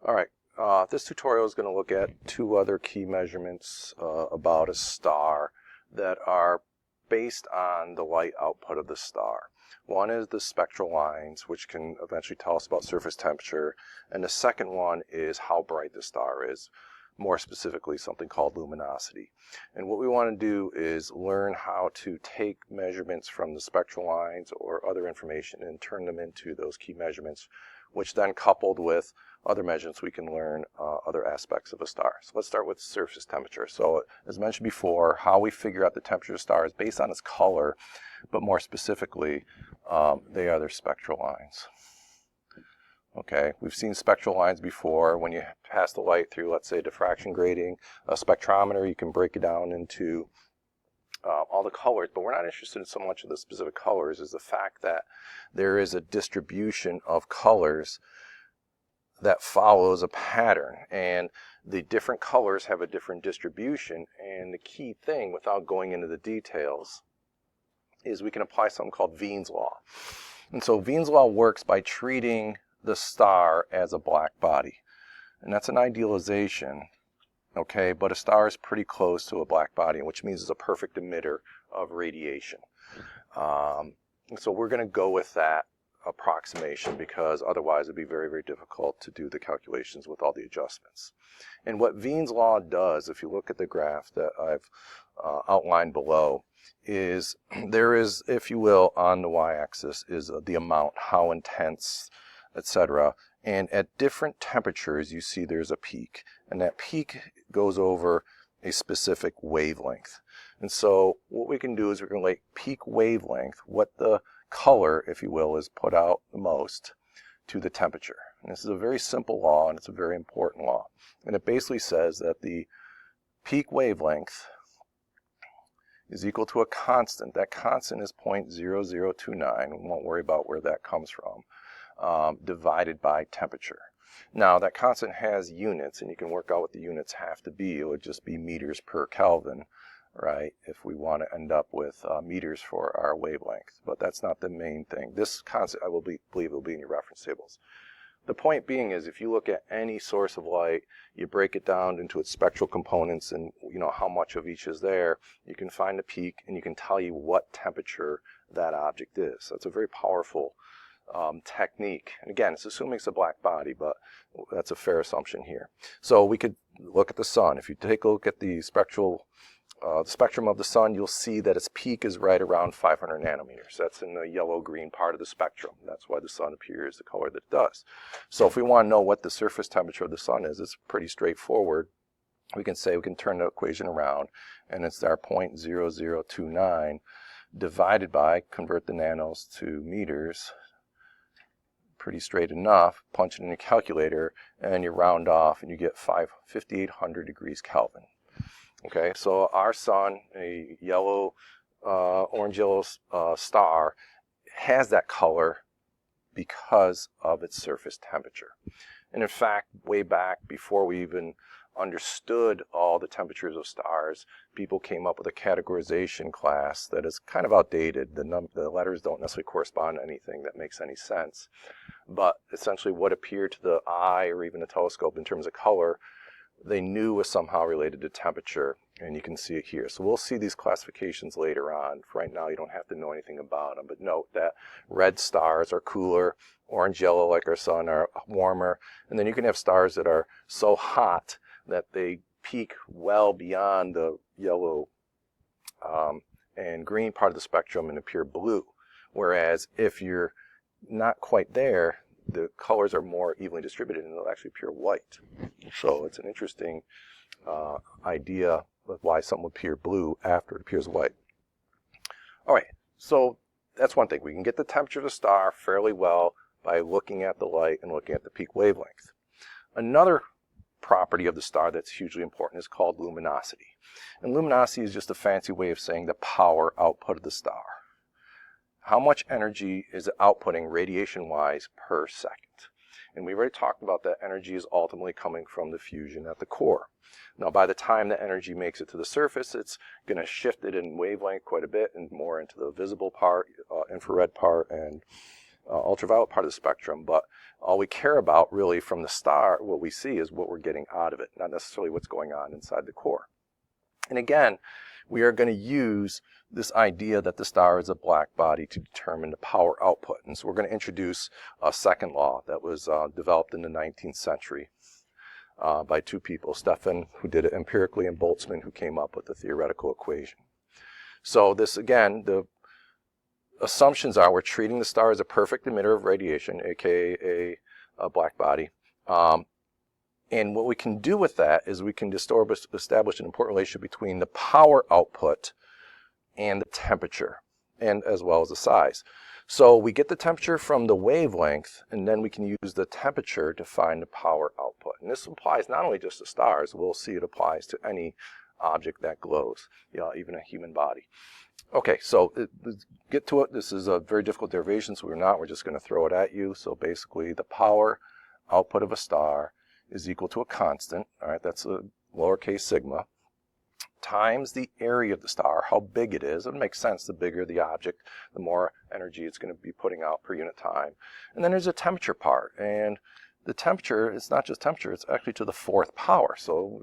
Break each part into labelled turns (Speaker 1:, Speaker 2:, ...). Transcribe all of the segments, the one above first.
Speaker 1: All right, this tutorial is going to look at two other key measurements about a star that are based on the light output of the star. One is the spectral lines, which can eventually tell us about surface temperature, and the second one is how bright the star is, more specifically something called luminosity. And what we want to do is learn how to take measurements from the spectral lines or other information and turn them into those key measurements, which then coupled with other measurements we can learn other aspects of a star. So let's start with surface temperature. So as mentioned before, how we figure out the temperature of a star is based on its color, but more specifically, they are their spectral lines. Okay, we've seen spectral lines before. When you pass the light through, let's say, diffraction grating, a spectrometer, you can break it down into all the colors, but we're not interested in so much of the specific colors as the fact that there is a distribution of colors that follows a pattern, and the different colors have a different distribution. And the key thing, without going into the details, is we can apply something called Wien's law. And so Wien's law works by treating the star as a black body, and that's an idealization. Okay, but a star is pretty close to a black body, which means it's a perfect emitter of radiation. So we're going to go with that approximation because otherwise it'd be very, very difficult to do the calculations with all the adjustments. And what Wien's law does, if you look at the graph that I've outlined below, is there is, if you will, on the y-axis is the amount, how intense, etc. And at different temperatures, you see there's a peak, and that peak goes over a specific wavelength. And so what we can do is we can relate peak wavelength, what the color, if you will, is put out the most, to the temperature. And this is a very simple law, and it's a very important law. And it basically says that the peak wavelength is equal to a constant. That constant is 0.0029. We won't worry about where that comes from. Divided by temperature. Now that constant has units, and you can work out what the units have to be. It would just be meters per Kelvin, right, if we want to end up with meters for our wavelength. But that's not the main thing. This constant, I believe, will be in your reference tables. The point being is, if you look at any source of light, you break it down into its spectral components and you know how much of each is there, you can find the peak and you can tell you what temperature that object is. That's a very powerful technique. And again, it's assuming it's a black body, but that's a fair assumption here. So we could look at the sun. If you take a look at the spectrum of the sun, you'll see that its peak is right around 500 nanometers. That's in the yellow-green part of the spectrum. That's why the sun appears the color that it does. So if we want to know what the surface temperature of the sun is, it's pretty straightforward. We can say we can turn the equation around, and it's our 0.0029 divided by, convert the nanos to meters, pretty straight enough, punch it in a calculator, and you round off and you get 5,800 degrees Kelvin. Okay, so our sun, a yellow, orange-yellow star, has that color because of its surface temperature. And in fact, way back before we even understood all the temperatures of stars, people came up with a categorization class that is kind of outdated. The letters don't necessarily correspond to anything that makes any sense. But essentially what appeared to the eye or even the telescope in terms of color, they knew was somehow related to temperature, and you can see it here. So we'll see these classifications later on. For right now, you don't have to know anything about them, but note that red stars are cooler, orange-yellow like our sun are warmer, and then you can have stars that are so hot that they peak well beyond the yellow and green part of the spectrum and appear blue. Whereas if you're not quite there, the colors are more evenly distributed and they'll actually appear white. So it's an interesting idea of why something will appear blue after it appears white. All right, so that's one thing. We can get the temperature of the star fairly well by looking at the light and looking at the peak wavelength. Another property of the star that's hugely important is called luminosity. And luminosity is just a fancy way of saying the power output of the star. How much energy is it outputting radiation-wise per second? And we already talked about that energy is ultimately coming from the fusion at the core. Now, by the time the energy makes it to the surface, it's going to shift it in wavelength quite a bit and more into the visible part, infrared part, and ultraviolet part of the spectrum, but all we care about really from the star, what we see is what we're getting out of it, not necessarily what's going on inside the core. And again, we are going to use this idea that the star is a black body to determine the power output. And so we're going to introduce a second law that was developed in the 19th century by two people, Stefan, who did it empirically, and Boltzmann, who came up with the theoretical equation. So this, again, the assumptions are we're treating the star as a perfect emitter of radiation, aka a black body. And what we can do with that is we can establish an important relationship between the power output and the temperature, and as well as the size. So we get the temperature from the wavelength, and then we can use the temperature to find the power output. And this applies not only just to stars, we'll see it applies to any object that glows, even a human body. Okay, so let's get to it. This is a very difficult derivation, so we're just going to throw it at you. So basically, the power output of a star is equal to a constant, all right, that's a lowercase sigma, times the area of the star, how big it is. It makes sense, the bigger the object, the more energy it's going to be putting out per unit time. And then there's a temperature part, and the temperature, it's not just temperature, it's actually to the fourth power. So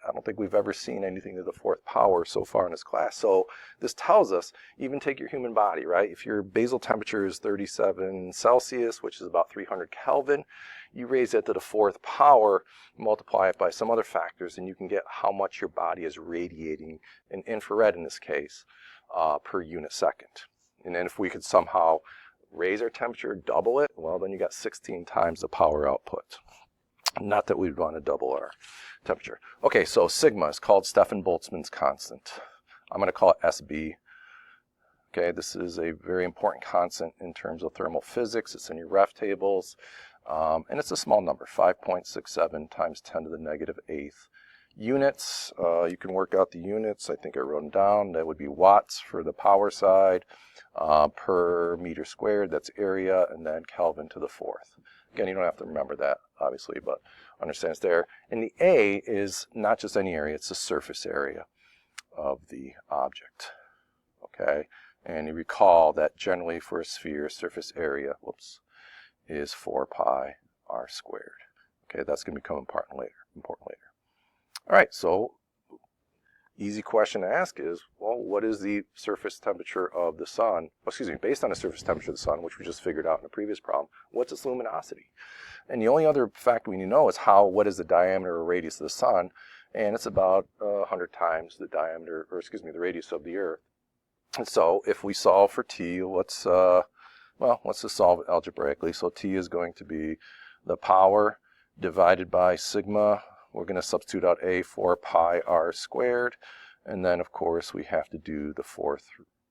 Speaker 1: I don't think we've ever seen anything to the fourth power so far in this class. So this tells us, even take your human body, right? If your basal temperature is 37 Celsius, which is about 300 Kelvin, you raise that to the fourth power, multiply it by some other factors, and you can get how much your body is radiating, in infrared in this case, per unit second. And then if we could somehow raise our temperature, double it, well, then you got 16 times the power output. Not that we'd want to double our temperature. Okay, so sigma is called Stefan-Boltzmann's constant. I'm going to call it SB. Okay, this is a very important constant in terms of thermal physics. It's in your ref tables. And it's a small number, 5.67 times 10 to the negative eighth. Units, you can work out the units. I think I wrote them down. That would be watts for the power side, per meter squared, that's area, and then Kelvin to the fourth. Again, you don't have to remember that, obviously, but understand it's there. And the A is not just any area, it's the surface area of the object. Okay, and you recall that generally for a sphere, surface area, is 4 pi r squared. Okay, that's going to become important later. All right, so easy question to ask is, well, what is the surface temperature of the sun? Based on the surface temperature of the sun, which we just figured out in the previous problem, what's its luminosity? And the only other fact we need to know is what is the diameter or radius of the sun, and it's about 100 times the diameter, the radius of the Earth. And so if we solve for t, let's just solve it algebraically. So t is going to be the power divided by sigma. We're going to substitute out a 4 pi r squared. And then, of course, we have to do the fourth.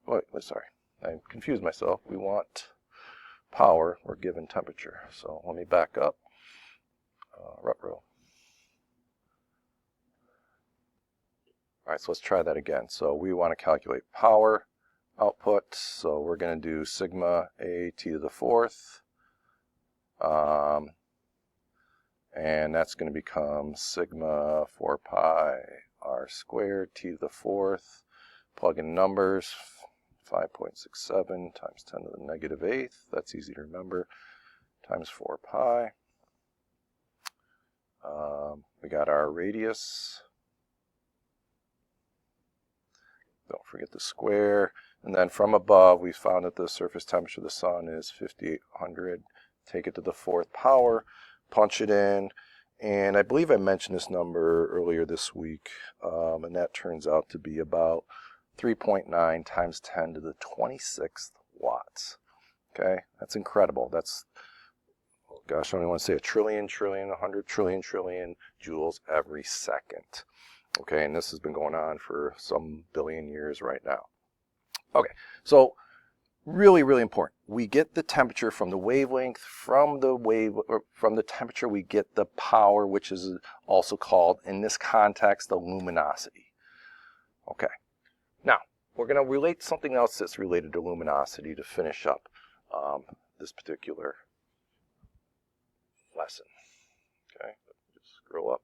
Speaker 1: I confused myself. We want power. We're given temperature. So let me back up. All right, so let's try that again. So we want to calculate power output, so we're going to do sigma a t to the fourth, and that's going to become sigma 4 pi r squared t to the fourth, plug in numbers, 5.67 times 10 to the negative eighth, that's easy to remember, times 4 pi. We got our radius, don't forget the square. And then from above, we found that the surface temperature of the sun is 5,800. Take it to the fourth power, punch it in, and I believe I mentioned this number earlier this week, and that turns out to be about 3.9 times 10 to the 26th watts. Okay, that's incredible. That's, oh gosh, I don't even want to say a trillion, 100 trillion joules every second. Okay, and this has been going on for some billion years right now. Okay, so really, really important. We get the temperature from the wavelength. From the temperature, we get the power, which is also called, in this context, the luminosity. Okay, now we're going to relate something else that's related to luminosity to finish up this particular lesson. Okay, just scroll up.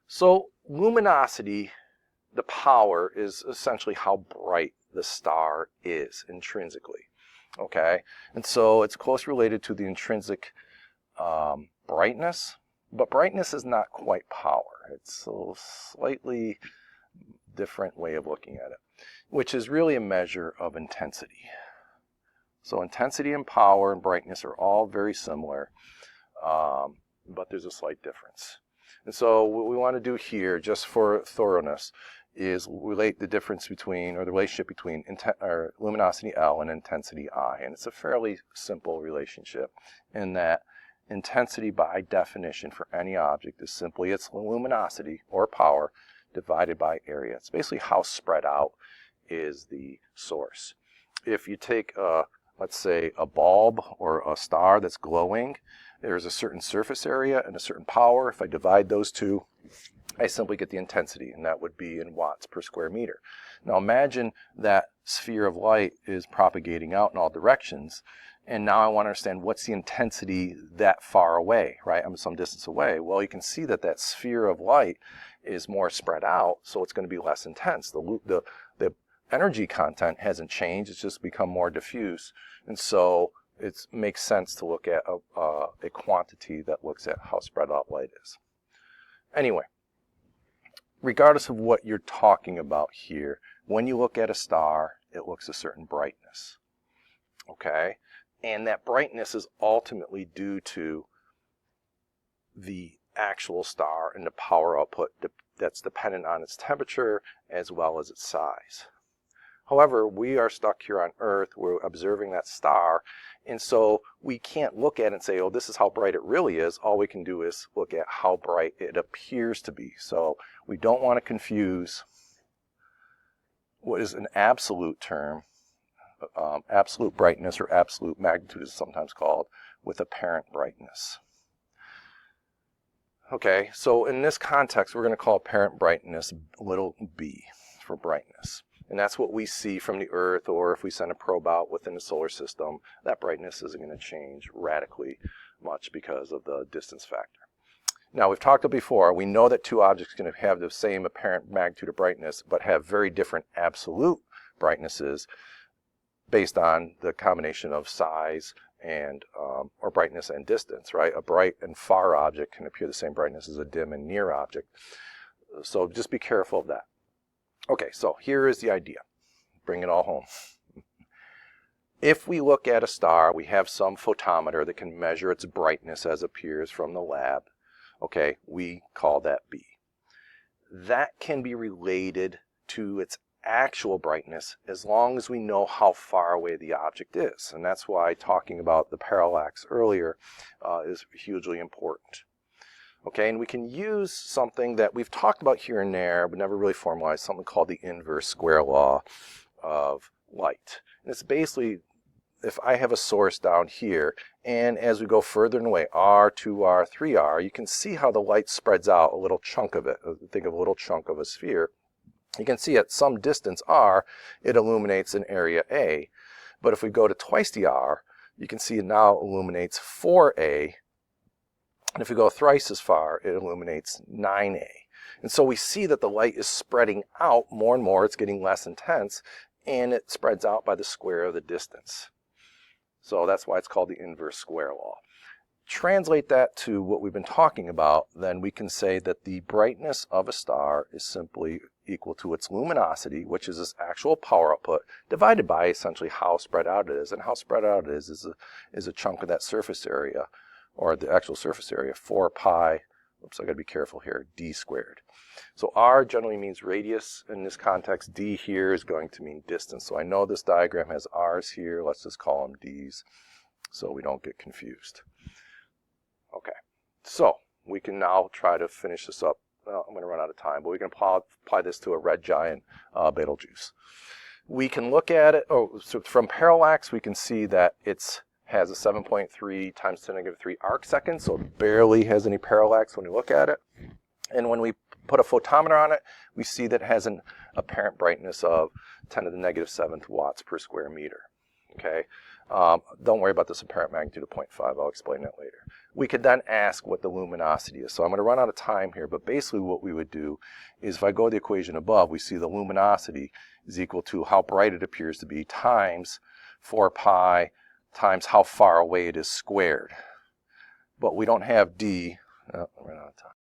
Speaker 1: So luminosity, the power, is essentially how bright the star is intrinsically. Okay, and so it's closely related to the intrinsic brightness, but brightness is not quite power. It's a slightly different way of looking at it, which is really a measure of intensity. So intensity and power and brightness are all very similar, but there's a slight difference. And so what we want to do here, just for thoroughness, is relate the difference between, or the relationship between luminosity L and intensity I. And it's a fairly simple relationship in that intensity by definition for any object is simply its luminosity or power divided by area. It's basically how spread out is the source. If you take, let's say, a bulb or a star that's glowing, there's a certain surface area and a certain power. If I divide those two, I simply get the intensity, and that would be in watts per square meter. Now imagine that sphere of light is propagating out in all directions, and now I want to understand what's the intensity that far away, right? I'm some distance away. Well, you can see that that sphere of light is more spread out, so it's going to be less intense. The energy content hasn't changed, it's just become more diffuse, and so it makes sense to look at a quantity that looks at how spread out light is. Anyway, regardless of what you're talking about here, when you look at a star, it looks a certain brightness. Okay? And that brightness is ultimately due to the actual star and the power output that's dependent on its temperature as well as its size. However, we are stuck here on Earth, we're observing that star, and so we can't look at it and say, oh, this is how bright it really is. All we can do is look at how bright it appears to be. So we don't want to confuse what is an absolute term, absolute brightness or absolute magnitude is sometimes called, with apparent brightness. Okay, so in this context, we're going to call apparent brightness little b for brightness. And that's what we see from the Earth, or if we send a probe out within the solar system, that brightness isn't going to change radically much because of the distance factor. Now, we've talked about before, we know that two objects can have the same apparent magnitude of brightness, but have very different absolute brightnesses based on the combination of size and or brightness and distance, right? A bright and far object can appear the same brightness as a dim and near object. So just be careful of that. Okay, so here is the idea. Bring it all home. If we look at a star, we have some photometer that can measure its brightness as appears from the lab. Okay, we call that B. That can be related to its actual brightness as long as we know how far away the object is. And that's why talking about the parallax earlier is hugely important. Okay, and we can use something that we've talked about here and there, but never really formalized, something called the inverse square law of light. And it's basically, if I have a source down here, and as we go further and away, R, 2R, 3R, you can see how the light spreads out a little chunk of it. Think of a little chunk of a sphere. You can see at some distance, R, it illuminates an area A. But if we go to twice the R, you can see it now illuminates 4A. And if we go thrice as far, it illuminates 9A. And so we see that the light is spreading out more and more. It's getting less intense, and it spreads out by the square of the distance. So that's why it's called the inverse square law. Translate that to what we've been talking about, then we can say that the brightness of a star is simply equal to its luminosity, which is its actual power output, divided by essentially how spread out it is. And how spread out it is a chunk of that surface area, or the actual surface area, 4 pi, oops, I gotta be careful here, d squared. So r generally means radius in this context. D here is going to mean distance. So I know this diagram has r's here. Let's just call them d's so we don't get confused. Okay, so we can now try to finish this up. Well, I'm going to run out of time, but we can apply this to a red giant Betelgeuse. We can look at it, so from parallax, we can see that it has a 7.3 times 10 to the negative 3 arc seconds, so it barely has any parallax when we look at it. And when we put a photometer on it, we see that it has an apparent brightness of 10 to the negative 7th watts per square meter. Okay, don't worry about this apparent magnitude of 0.5. I'll explain that later. We could then ask what the luminosity is. So I'm going to run out of time here, but basically what we would do is if I go to the equation above, we see the luminosity is equal to how bright it appears to be times 4 pi times how far away it is squared. But we don't have d. Oh, we're out of time.